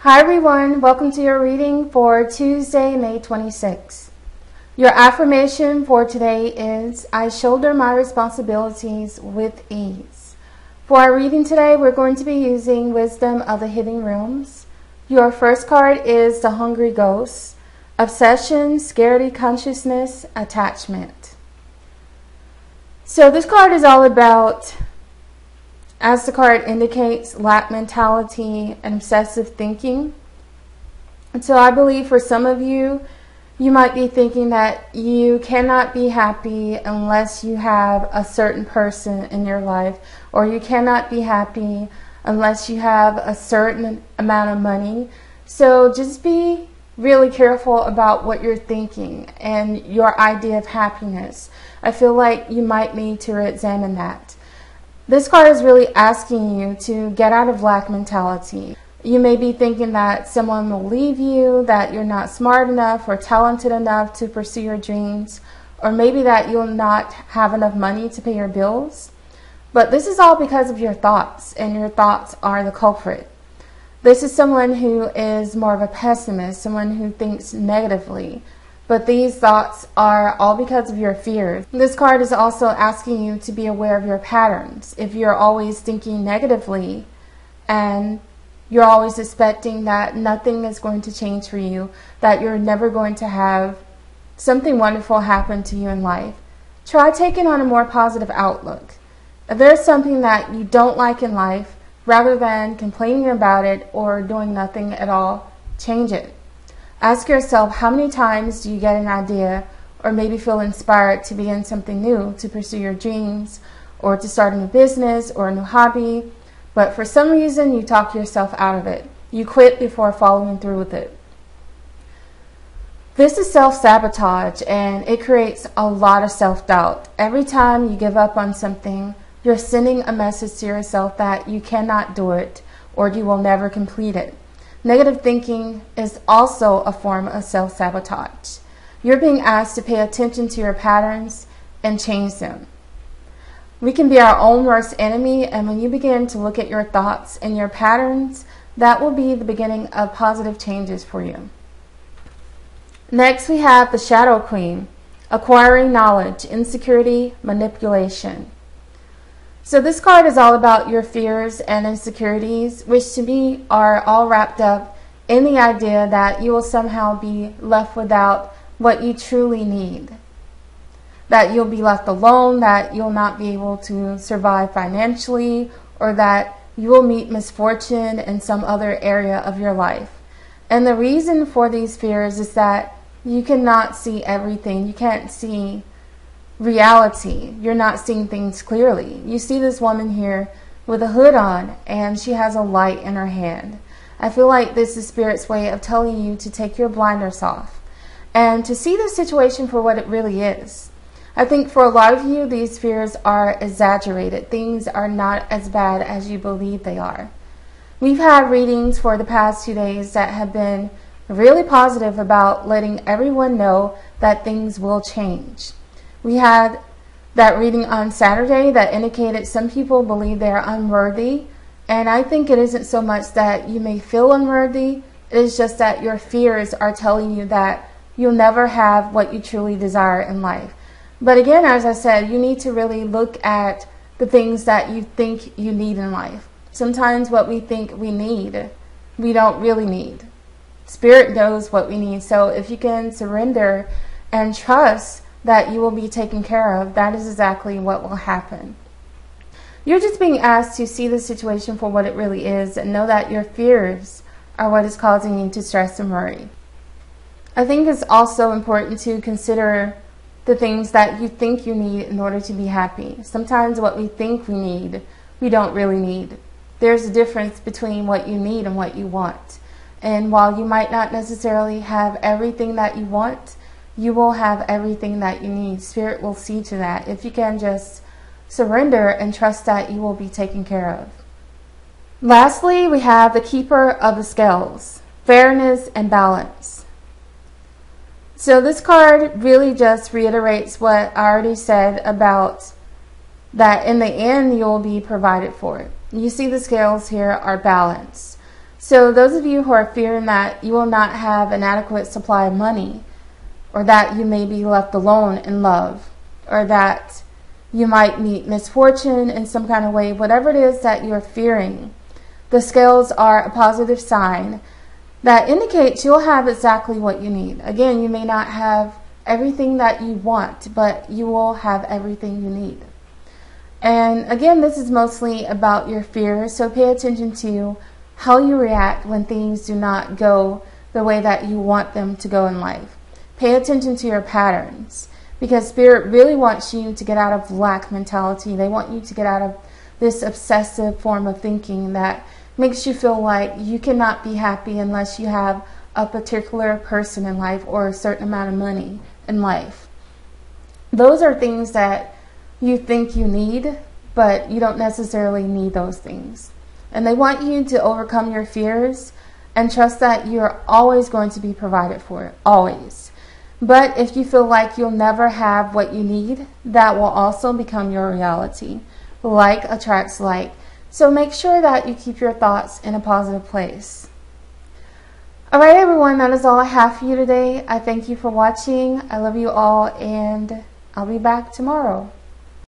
Hi everyone, welcome to your reading for Tuesday, May 26th. Your affirmation for today is, I shoulder my responsibilities with ease. For our reading today, we're going to be using Wisdom of the Hidden Realms. Your first card is the Hungry Ghost, Obsession, Scarcity Consciousness, Attachment. So this card is all about, as the card indicates, lack mentality and obsessive thinking. And so I believe for some of you, you might be thinking that you cannot be happy unless you have a certain person in your life, or you cannot be happy unless you have a certain amount of money. So just be really careful about what you're thinking and your idea of happiness. I feel like you might need to examine that. This card is really asking you to get out of lack mentality. You may be thinking that someone will leave you, that you're not smart enough or talented enough to pursue your dreams, or maybe that you'll not have enough money to pay your bills. But this is all because of your thoughts, and your thoughts are the culprit. This is someone who is more of a pessimist, someone who thinks negatively. But these thoughts are all because of your fears. This card is also asking you to be aware of your patterns. If you're always thinking negatively and you're always expecting that nothing is going to change for you, that you're never going to have something wonderful happen to you in life, try taking on a more positive outlook. If there's something that you don't like in life, rather than complaining about it or doing nothing at all, change it. Ask yourself, how many times do you get an idea or maybe feel inspired to begin something new, to pursue your dreams, or to start a new business or a new hobby, but for some reason you talk yourself out of it. You quit before following through with it. This is self-sabotage, and it creates a lot of self-doubt. Every time you give up on something, you're sending a message to yourself that you cannot do it or you will never complete it. Negative thinking is also a form of self-sabotage. You're being asked to pay attention to your patterns and change them. We can be our own worst enemy, and when you begin to look at your thoughts and your patterns, that will be the beginning of positive changes for you. Next, we have the Shadow Queen, acquiring knowledge, insecurity, manipulation. So this card is all about your fears and insecurities, which to me are all wrapped up in the idea that you will somehow be left without what you truly need. That you'll be left alone, that you'll not be able to survive financially, or that you will meet misfortune in some other area of your life. And the reason for these fears is that you cannot see everything. You can't see reality. You're not seeing things clearly. You see this woman here with a hood on, and she has a light in her hand. I feel like this is Spirit's way of telling you to take your blinders off and to see the situation for what it really is. I think for a lot of you, these fears are exaggerated. Things are not as bad as you believe they are. We've had readings for the past 2 days that have been really positive about letting everyone know that things will change. We had that reading on Saturday that indicated some people believe they're unworthy, and I think it isn't so much that you may feel unworthy, it is just that your fears are telling you that you'll never have what you truly desire in life. But again, as I said, you need to really look at the things that you think you need in life. Sometimes what we think we need, we don't really need. Spirit knows what we need, so if you can surrender and trust that you will be taken care of, that is exactly what will happen. You're just being asked to see the situation for what it really is and know that your fears are what is causing you to stress and worry. I think it's also important to consider the things that you think you need in order to be happy. Sometimes what we think we need, we don't really need. There's a difference between what you need and what you want. And while you might not necessarily have everything that you want, you will have everything that you need. Spirit will see to that if you can just surrender and trust that you will be taken care of. Lastly, we have the Keeper of the Scales, fairness and balance. So this card really just reiterates what I already said about that in the end you'll be provided for. You see the scales here are balanced. So those of you who are fearing that you will not have an adequate supply of money, or that you may be left alone in love, or that you might meet misfortune in some kind of way, whatever it is that you're fearing, the scales are a positive sign that indicates you'll have exactly what you need. Again, you may not have everything that you want, but you will have everything you need. And again, this is mostly about your fears, so pay attention to how you react when things do not go the way that you want them to go in life. Pay attention to your patterns, because Spirit really wants you to get out of lack mentality. They want you to get out of this obsessive form of thinking that makes you feel like you cannot be happy unless you have a particular person in life or a certain amount of money in life. Those are things that you think you need, but you don't necessarily need those things. And they want you to overcome your fears and trust that you're always going to be provided for, always. But if you feel like you'll never have what you need, that will also become your reality. Like attracts like. So make sure that you keep your thoughts in a positive place. Alright everyone, that is all I have for you today. I thank you for watching. I love you all, and I'll be back tomorrow.